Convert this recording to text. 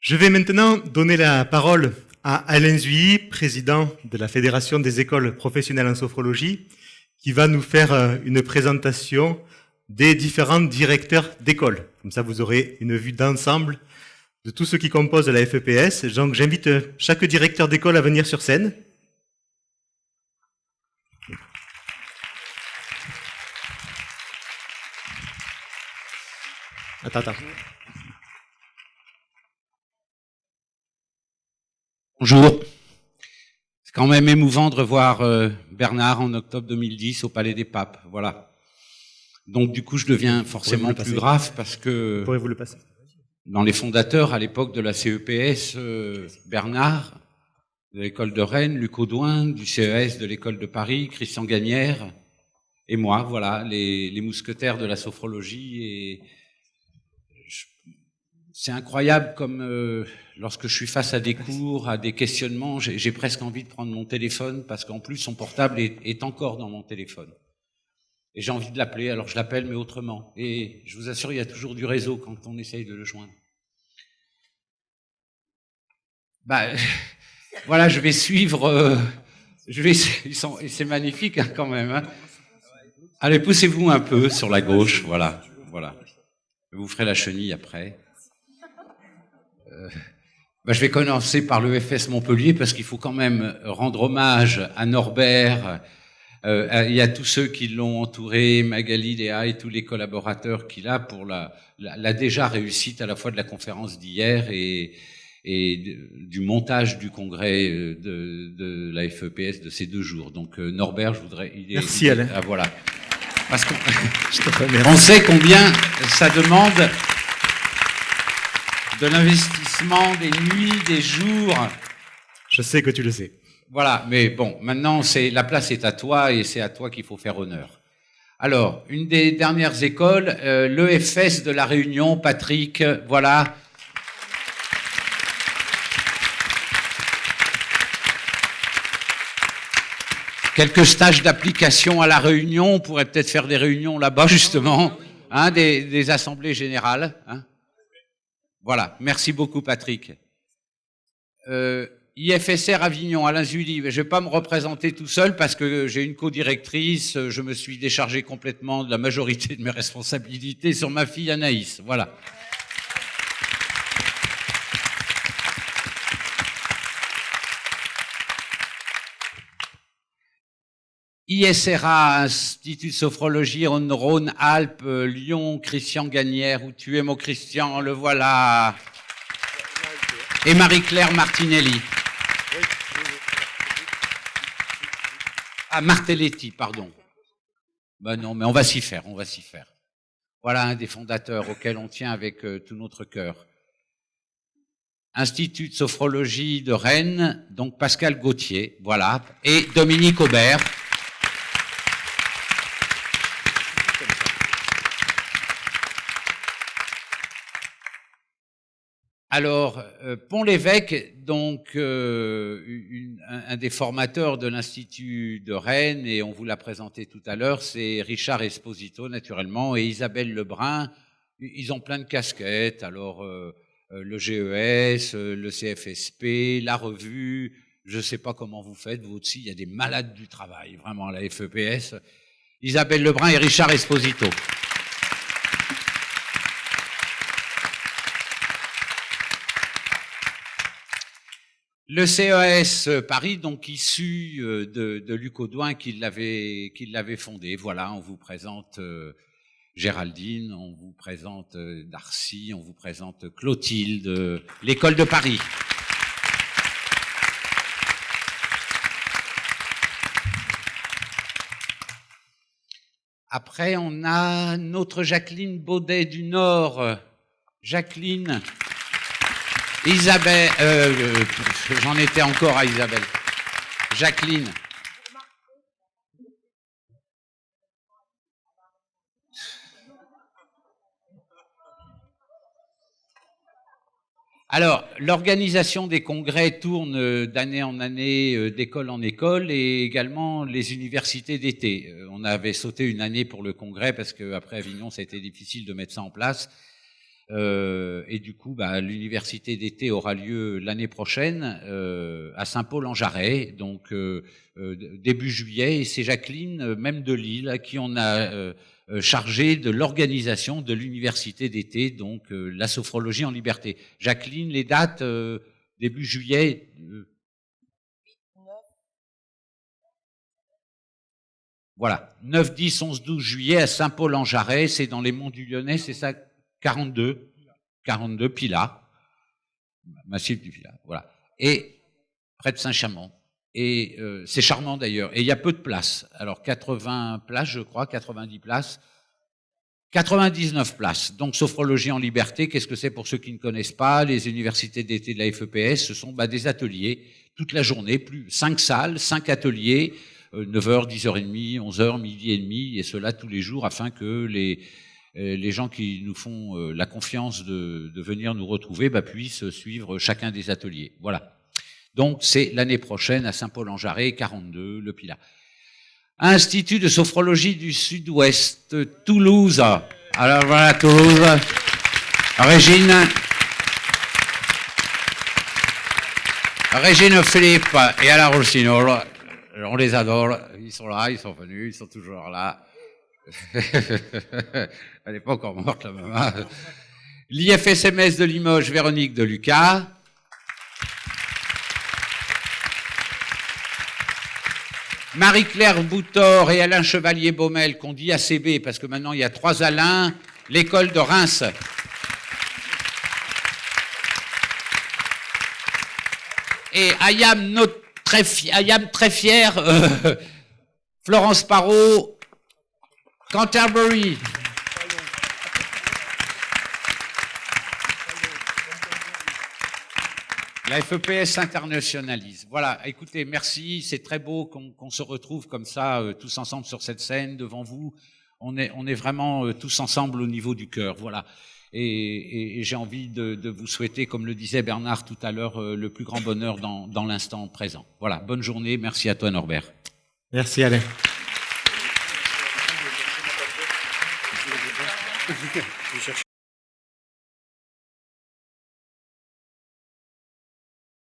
Je vais maintenant donner la parole à Alain Zuilly, président de la Fédération des écoles professionnelles en sophrologie, qui va nous faire une présentation des différents directeurs d'école. Comme ça, vous aurez une vue d'ensemble de tout ce qui compose la FEPS. Donc, j'invite chaque directeur d'école à venir sur scène. Attends. Bonjour. C'est quand même émouvant de revoir Bernard en octobre 2010 au Palais des Papes. Voilà. Donc du coup, je deviens forcément plus grave parce que Pourrez-vous le passer ? Dans les fondateurs à l'époque de la CEPS, Bernard de l'école de Rennes, Luc Audouin du CES de l'école de Paris, Christian Gagnère et moi, voilà, les mousquetaires de la sophrologie. Et c'est incroyable comme lorsque je suis face à des cours, à des questionnements, j'ai presque envie de prendre mon téléphone parce qu'en plus son portable est encore dans mon téléphone. Et j'ai envie de l'appeler, alors je l'appelle mais autrement. Et je vous assure, il y a toujours du réseau quand on essaye de le joindre. Voilà, je vais suivre. C'est magnifique hein, quand même. Hein. Allez, poussez-vous un peu sur la gauche, voilà. Vous ferez la chenille après. Je vais commencer par l'EFS Montpellier parce qu'il faut quand même rendre hommage à Norbert, et à tous ceux qui l'ont entouré, Magali, Léa et tous les collaborateurs qu'il a pour la déjà réussite à la fois de la conférence d'hier et du montage du congrès de la FEPS de ces 2 jours. Donc Norbert, je voudrais... Merci Alain. Voilà. Parce qu'on sait combien ça demande de l'investissement, des nuits, des jours. Je sais que tu le sais. Voilà, mais bon, maintenant la place est à toi et c'est à toi qu'il faut faire honneur. Alors, une des dernières écoles, l'EFS de la Réunion, Patrick, voilà. Quelques stages d'application à la Réunion, on pourrait peut-être faire des réunions là-bas justement, hein, des assemblées générales. Hein. Voilà, merci beaucoup Patrick. IFSR Avignon, Alain Zuilly, je ne vais pas me représenter tout seul parce que j'ai une co-directrice, je me suis déchargé complètement de la majorité de mes responsabilités sur ma fille Anaïs, voilà. ISRA, Institut de Sophrologie, Rhône-Alpes, Lyon, Christian Gagnère, où tu es mon Christian, le voilà. Et Marie-Claire Martinelli. Ah, Martelletti, pardon. Non, mais on va s'y faire. Voilà un des fondateurs auquel on tient avec tout notre cœur. Institut de Sophrologie de Rennes, donc Pascal Gauthier, voilà, et Dominique Aubert. Alors, Pont-l'Évêque, donc un des formateurs de l'Institut de Rennes, et on vous l'a présenté tout à l'heure, c'est Richard Esposito, naturellement, et Isabelle Lebrun. Ils ont plein de casquettes, alors le GES, le CFSP, la revue, je ne sais pas comment vous faites, vous aussi, il y a des malades du travail, vraiment, à la FEPS. Isabelle Lebrun et Richard Esposito. Le CES Paris, donc issu de Luc Audouin qui l'avait fondé. Voilà, on vous présente Géraldine, on vous présente Darcy, on vous présente Clotilde, l'école de Paris. Après, on a notre Jacqueline Baudet du Nord. Jacqueline... Isabelle, j'en étais encore à Isabelle. Jacqueline. Alors, l'organisation des congrès tourne d'année en année, d'école en école, et également les universités d'été. On avait sauté une année pour le congrès parce qu'après Avignon, ça a été difficile de mettre ça en place. Et du coup, l'université d'été aura lieu l'année prochaine à Saint-Paul-en-Jarret, donc début juillet. Et c'est Jacqueline, même de Lille, à qui on a chargé de l'organisation de l'université d'été, donc la sophrologie en liberté. Jacqueline, les dates début juillet. Voilà, 9, 10, 11, 12 juillet à Saint-Paul-en-Jarret, c'est dans les Monts du Lyonnais, c'est ça, 42 Pilat, massif du Pilat, voilà. Et près de Saint-Chamond. Et c'est charmant d'ailleurs. Et il y a peu de places. Alors 80 places, je crois, 90 places. 99 places. Donc sophrologie en liberté, qu'est-ce que c'est pour ceux qui ne connaissent pas? Les universités d'été de la FEPS, ce sont des ateliers toute la journée, 5 salles, 5 ateliers, 9h, 10h30, 11h, midi et demi, et cela tous les jours afin que les gens qui nous font la confiance de venir nous retrouver puissent suivre chacun des ateliers. Voilà. Donc c'est l'année prochaine à Saint-Paul-en-Jarret, 42, le Pilat. Institut de sophrologie du Sud-Ouest, Toulouse. Alors voilà, Toulouse. Régine Philippe et Alain Rossignol. On les adore. Ils sont là, ils sont venus, ils sont toujours là. Elle n'est pas encore morte, la maman. L'IFSMS de Limoges, Véronique de Lucas. Marie-Claire Boutor et Alain Chevalier-Baumel, qu'on dit ACB, parce que maintenant il y a 3 Alain, l'école de Reims. Et Ayam très fier, Florence Parot, Canterbury. La FEPS s'internationalise. Voilà, écoutez, merci, c'est très beau qu'on se retrouve comme ça, tous ensemble sur cette scène, devant vous. On est vraiment tous ensemble au niveau du cœur, voilà. Et j'ai envie de vous souhaiter, comme le disait Bernard tout à l'heure, le plus grand bonheur dans l'instant présent. Voilà, bonne journée, merci à toi Norbert. Merci Alain.